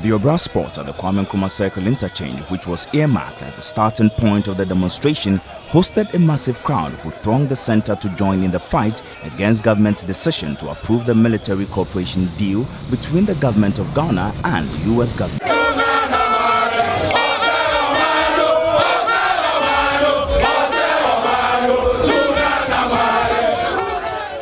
The Obra spot at the Kwame Nkrumah Circle interchange, which was earmarked as the starting point of the demonstration, hosted a massive crowd who thronged the center to join in the fight against government's decision to approve the military cooperation deal between the government of Ghana and the U.S. government.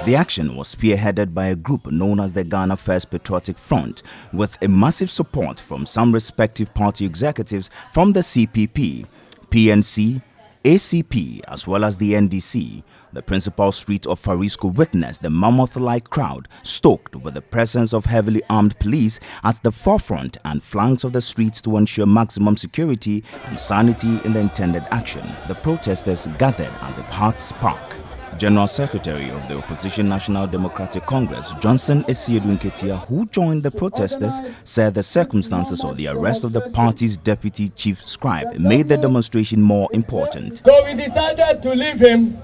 The action was spearheaded by a group known as the Ghana First Patriotic Front, with a massive support from some respective party executives from the CPP, PNC, ACP, as well as the NDC. The principal street of Farisco witnessed the mammoth-like crowd, stoked with the presence of heavily armed police at the forefront and flanks of the streets to ensure maximum security and sanity in the intended action. The protesters gathered at the Pact's Park. General Secretary of the Opposition National Democratic Congress, Johnson Esiedu Nketia, who joined the protesters, said the circumstances of the arrest of the party's deputy chief scribe made the demonstration more important. So we decided to leave him,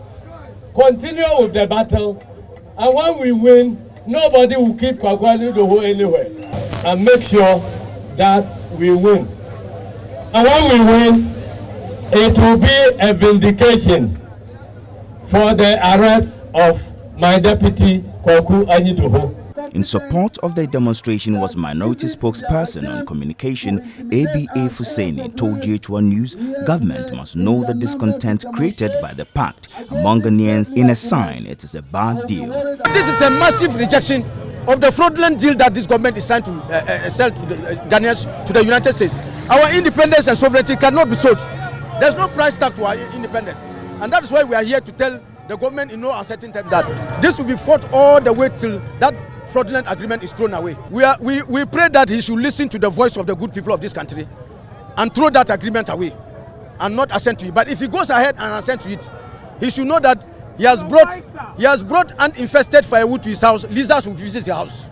continue with the battle, and when we win, nobody will keep Kwakwali the whole anywhere, and make sure that we win. And when we win, it will be a vindication for the arrest of my deputy, Kwaku Anyidoho. In support of the demonstration was minority spokesperson on communication, ABA Fuseni, told GH1 News, government must know the discontent created by the pact among Ghanaians in a sign it is a bad deal. This is a massive rejection of the fraudulent deal that this government is trying to sell to the Ghanaians, to the United States. Our independence and sovereignty cannot be sold. There's no price tag to our independence. And that is why we are here to tell the government in no uncertain terms that this will be fought all the way till that fraudulent agreement is thrown away. We pray that he should listen to the voice of the good people of this country and throw that agreement away and not assent to it. But if he goes ahead and assent to it, he should know that he has brought an infested firewood to his house. Lizards will visit his house.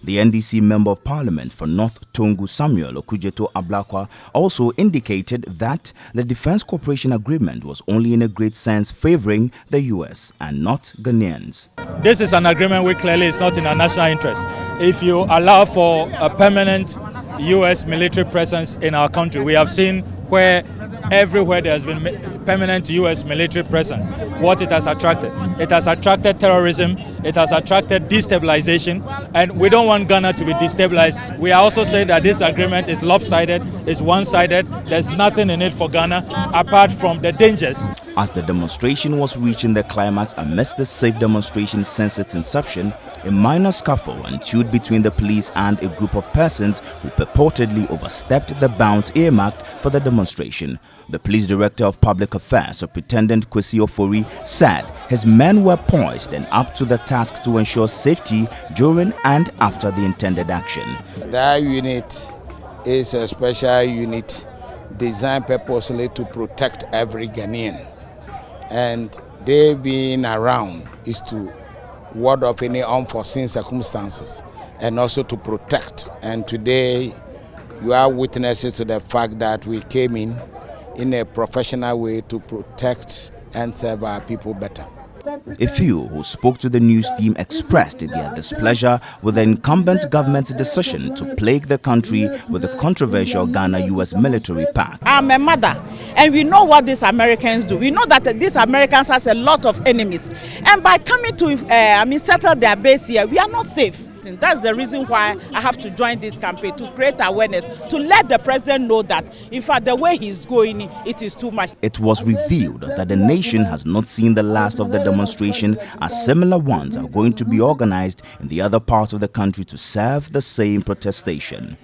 The NDC Member of Parliament for North Tongu Samuel Okujeto Ablakwa also indicated that the Defense Cooperation Agreement was only in a great sense favoring the U.S. and not Ghanaians. This is an agreement which clearly is not in our national interest. If you allow for a permanent U.S. military presence in our country, we have seen where everywhere there has been permanent U.S. military presence, what it has attracted. It has attracted terrorism, it has attracted destabilization, and we don't want Ghana to be destabilized. We are also saying that this agreement is lopsided, it's one-sided, there's nothing in it for Ghana apart from the dangers. As the demonstration was reaching the climax amidst the safe demonstration since its inception, a minor scuffle ensued between the police and a group of persons who purportedly overstepped the bounds earmarked for the demonstration. The police director of public affairs, Superintendent Kwesi Ofori, said his men were poised and up to the task to ensure safety during and after the intended action. That unit is a special unit designed purposely to protect every Ghanaian. And they being around is to ward off any unforeseen circumstances and also to protect. And today you are witnesses to the fact that we came in a professional way to protect and serve our people better. A few who spoke to the news team expressed their displeasure with the incumbent government's decision to plague the country with the controversial Ghana-US military pact. I'm a mother, and we know what these Americans do. We know that these Americans has a lot of enemies, and by coming to settle their base here, we are not safe. That's the reason why I have to join this campaign, to create awareness, to let the president know that, in fact, the way he's going, it is too much. It was revealed that the nation has not seen the last of the demonstration, as similar ones are going to be organized in the other parts of the country to serve the same protestation.